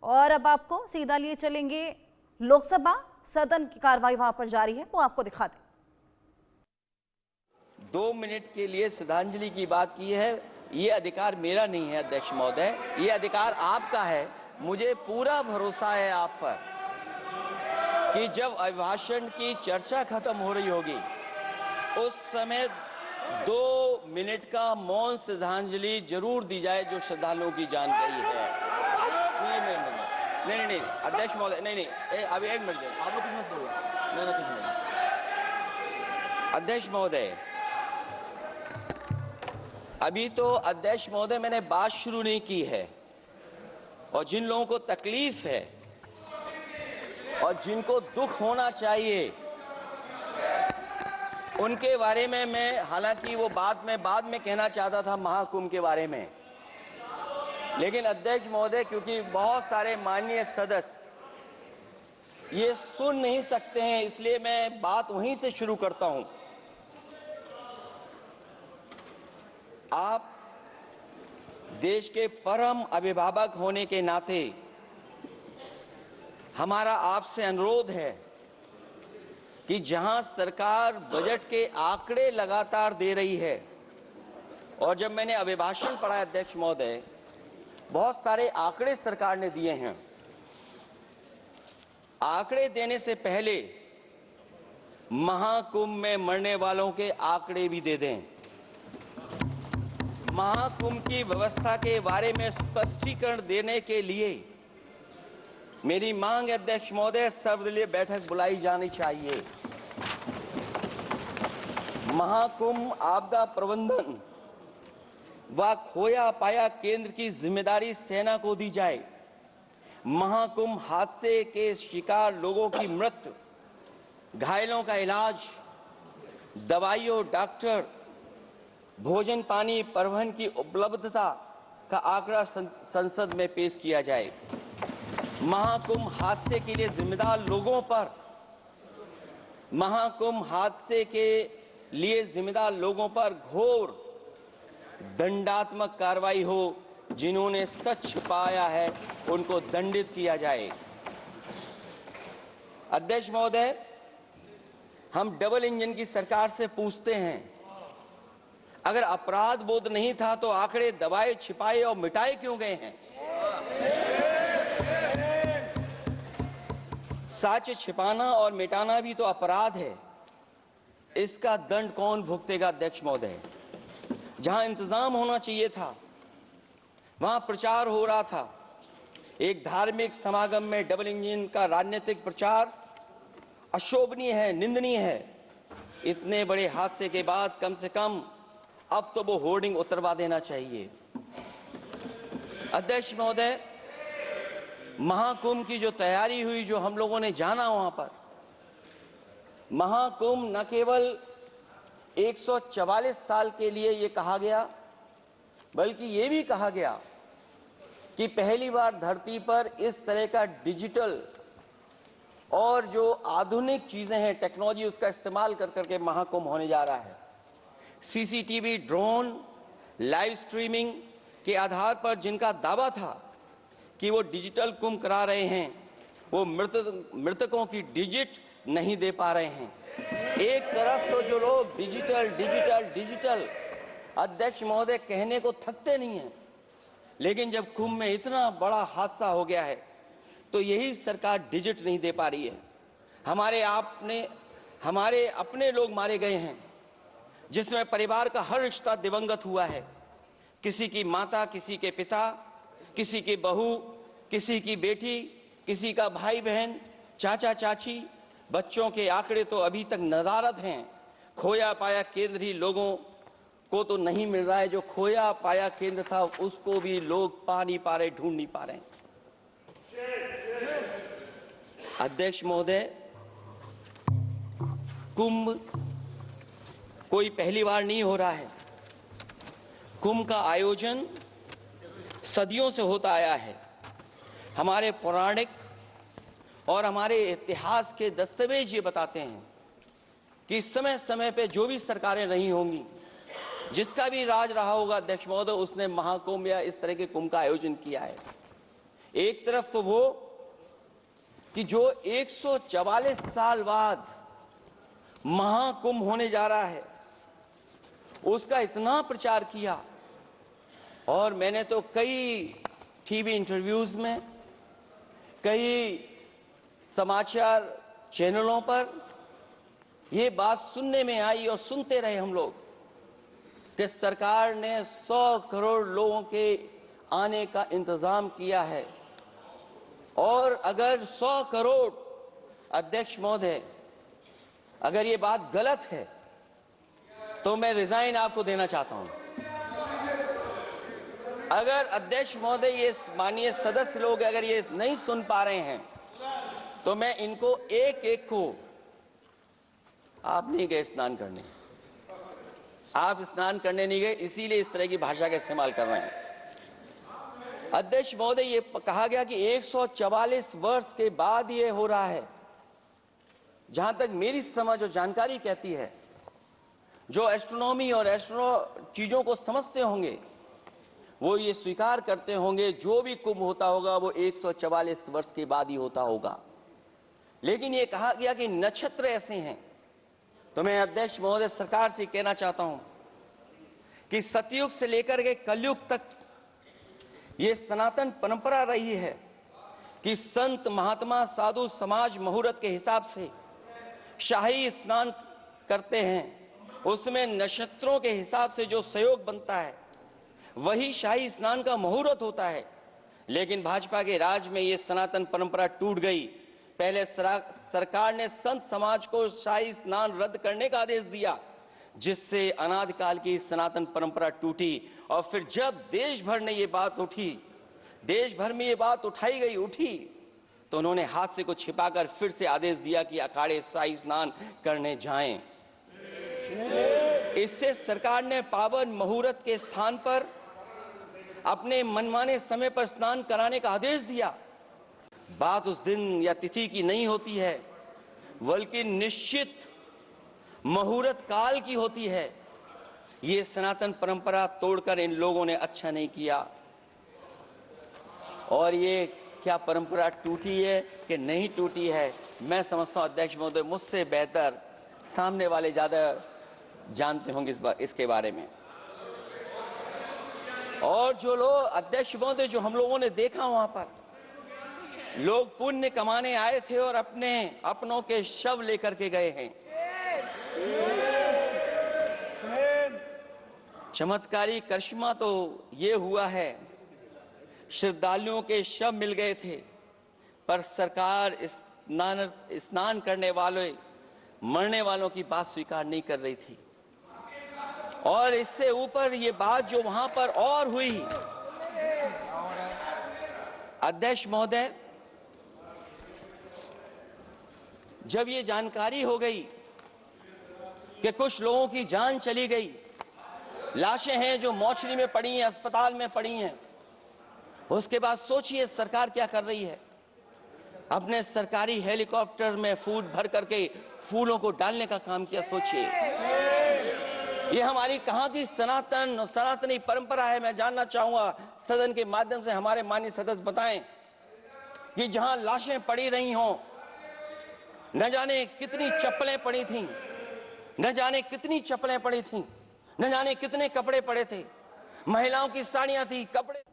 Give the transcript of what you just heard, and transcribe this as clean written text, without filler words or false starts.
और अब आपको सीधा लिए चलेंगे लोकसभा सदन की कार्रवाई वहां पर जारी है, वो आपको दिखा दें। 2 मिनट के लिए श्रद्धांजलि की बात की है। ये अधिकार मेरा नहीं है अध्यक्ष महोदय, ये अधिकार आपका है। मुझे पूरा भरोसा है आप पर कि जब अभिभाषण की चर्चा खत्म हो रही होगी उस समय 2 मिनट का मौन श्रद्धांजलि जरूर दी जाए जो श्रद्धालुओं की जान गई है। नहीं अध्यक्ष महोदय, नहीं अभी 1 मिनट आप लोग कुछ मत बोलो। नहीं कुछ नहीं। अध्यक्ष महोदय, अभी तो अध्यक्ष महोदय मैंने बात शुरू नहीं की है, और जिन लोगों को तकलीफ है और जिनको दुख होना चाहिए उनके बारे में मैं, हालांकि वो बाद में कहना चाहता था महाकुंभ के बारे में, लेकिन अध्यक्ष महोदय क्योंकि बहुत सारे माननीय सदस्य ये सुन नहीं सकते हैं, इसलिए मैं बात वहीं से शुरू करता हूं। आप देश के परम अभिभावक होने के नाते हमारा आपसे अनुरोध है कि जहां सरकार बजट के आंकड़े लगातार दे रही है, और जब मैंने अभिभाषण पढ़ा अध्यक्ष महोदय, बहुत सारे आंकड़े सरकार ने दिए हैं। आंकड़े देने से पहले महाकुंभ में मरने वालों के आंकड़े भी दे दें। महाकुंभ की व्यवस्था के बारे में स्पष्टीकरण देने के लिए मेरी मांग अध्यक्ष महोदय, सर्वदलीय बैठक बुलाई जानी चाहिए। महाकुंभ आपदा प्रबंधन व खोया पाया केंद्र की जिम्मेदारी सेना को दी जाए। महाकुंभ हादसे के शिकार लोगों की मृत्यु, घायलों का इलाज, दवाइयों, डॉक्टर, भोजन पानी, परिवहन की उपलब्धता का आंकड़ा संसद में पेश किया जाए। महाकुंभ हादसे के लिए जिम्मेदार लोगों पर, महाकुंभ हादसे के लिए जिम्मेदार लोगों पर घोर दंडात्मक कार्रवाई हो। जिन्होंने सच छिपाया है उनको दंडित किया जाए। अध्यक्ष महोदय, हम डबल इंजन की सरकार से पूछते हैं, अगर अपराध बोध नहीं था तो आंकड़े दबाए, छिपाए और मिटाए क्यों गए हैं? सच छिपाना और मिटाना भी तो अपराध है। इसका दंड कौन भुगतेगा अध्यक्ष महोदय? जहां इंतजाम होना चाहिए था वहां प्रचार हो रहा था। एक धार्मिक समागम में डबल इंजन का राजनीतिक प्रचार अशोभनीय है, निंदनीय है। इतने बड़े हादसे के बाद कम से कम अब तो वो होर्डिंग उतरवा देना चाहिए। अध्यक्ष महोदय, महाकुंभ की जो तैयारी हुई, जो हम लोगों ने जाना वहां पर, महाकुंभ न केवल 144 साल के लिए ये कहा गया, बल्कि ये भी कहा गया कि पहली बार धरती पर इस तरह का डिजिटल और जो आधुनिक चीजें हैं, टेक्नोलॉजी, उसका इस्तेमाल कर करके महाकुंभ होने जा रहा है। सीसीटीवी, ड्रोन, लाइव स्ट्रीमिंग के आधार पर जिनका दावा था कि वो डिजिटल कुंभ करा रहे हैं, वो मृतकों की डिजिट नहीं दे पा रहे हैं। एक तरफ तो जो लोग डिजिटल डिजिटल डिजिटल अध्यक्ष महोदय कहने को थकते नहीं हैं, लेकिन जब कुंभ में इतना बड़ा हादसा हो गया है तो यही सरकार डिजिट नहीं दे पा रही है। हमारे अपने लोग मारे गए हैं, जिसमें परिवार का हर रिश्ता दिवंगत हुआ है। किसी की माता, किसी के पिता, किसी की बहू, किसी की बेटी, किसी का भाई बहन, चाचा चाची, बच्चों के आंकड़े तो अभी तक नदारद हैं। खोया पाया केंद्र ही लोगों को तो नहीं मिल रहा है, जो खोया पाया केंद्र था उसको भी लोग पा नहीं पा रहे, ढूंढ नहीं पा रहे। अध्यक्ष महोदय, कुंभ कोई पहली बार नहीं हो रहा है। कुंभ का आयोजन सदियों से होता आया है। हमारे पौराणिक और हमारे इतिहास के दस्तावेज ये बताते हैं कि समय समय पे जो भी सरकारें रही होंगी, जिसका भी राज रहा होगा अध्यक्ष महोदय, उसने महाकुंभ या इस तरह के कुंभ का आयोजन किया है। एक तरफ तो वो कि जो 144 साल बाद महाकुंभ होने जा रहा है उसका इतना प्रचार किया, और मैंने तो कई टीवी इंटरव्यूज में, कई समाचार चैनलों पर ये बात सुनने में आई और सुनते रहे हम लोग कि सरकार ने 100 करोड़ लोगों के आने का इंतजाम किया है, और अगर 100 करोड़, अध्यक्ष महोदय, अगर ये बात गलत है तो मैं रिजाइन आपको देना चाहता हूं। अगर अध्यक्ष महोदय, ये माननीय सदस्य लोग अगर ये नहीं सुन पा रहे हैं तो मैं इनको एक एक को, आप नहीं गए स्नान करने, आप स्नान करने नहीं गए, इसीलिए इस तरह की भाषा का इस्तेमाल कर रहे हैं। अध्यक्ष महोदय, ये कहा गया कि 144 वर्ष के बाद ये हो रहा है। जहां तक मेरी समझ और जानकारी कहती है, जो एस्ट्रोनॉमी और एस्ट्रो चीजों को समझते होंगे वो ये स्वीकार करते होंगे जो भी कुंभ होता होगा वो 144 वर्ष के बाद ही होता होगा। लेकिन ये कहा गया कि नक्षत्र ऐसे हैं, तो मैं अध्यक्ष महोदय सरकार से कहना चाहता हूं कि सतयुग से लेकर के कलयुग तक ये सनातन परंपरा रही है कि संत महात्मा साधु समाज मुहूर्त के हिसाब से शाही स्नान करते हैं, उसमें नक्षत्रों के हिसाब से जो सहयोग बनता है वही शाही स्नान का मुहूर्त होता है। लेकिन भाजपा के राज में ये सनातन परंपरा टूट गई। पहले सरकार ने संत समाज को शाही स्नान रद्द करने का आदेश दिया, जिससे अनादिकाल की सनातन परंपरा टूटी। और फिर जब देश भर में ये बात उठी तो उन्होंने हादसे को छिपाकर फिर से आदेश दिया कि अखाड़े शाही स्नान करने जाएं। इससे सरकार ने पावन मुहूर्त के स्थान पर अपने मनमाने समय पर स्नान कराने का आदेश दिया। बात उस दिन या तिथि की नहीं होती है, बल्कि निश्चित मुहूर्त काल की होती है। ये सनातन परंपरा तोड़कर इन लोगों ने अच्छा नहीं किया। और ये क्या परंपरा टूटी है कि नहीं टूटी है, मैं समझता हूं अध्यक्ष महोदय मुझसे बेहतर सामने वाले ज्यादा जानते होंगे इसके बारे में। और जो लोग, अध्यक्ष महोदय, जो हम लोगों ने देखा वहां पर लोग पुण्य कमाने आए थे और अपनों के शव लेकर के गए हैं। चमत्कारी करिश्मा तो ये हुआ है, श्रद्धालुओं के शव मिल गए थे, पर सरकार स्नान करने वाले मरने वालों की बात स्वीकार नहीं कर रही थी। और इससे ऊपर ये बात जो वहां पर और हुई, अध्यक्ष महोदय, जब ये जानकारी हो गई कि कुछ लोगों की जान चली गई, लाशें हैं जो मोर्चरी में पड़ी हैं, अस्पताल में पड़ी हैं, उसके बाद सोचिए सरकार क्या कर रही है। अपने सरकारी हेलीकॉप्टर में फूल भर करके फूलों को डालने का काम किया। सोचिए ये हमारी कहां की सनातन और सनातनी परंपरा है। मैं जानना चाहूंगा सदन के माध्यम से हमारे माननीय सदस्य बताएं कि जहां लाशें पड़ी रही हों, न जाने कितनी चप्पलें पड़ी थीं, न जाने कितनी चप्पलें पड़ी थीं, न जाने कितने कपड़े पड़े थे, महिलाओं की साड़ियां थी, कपड़े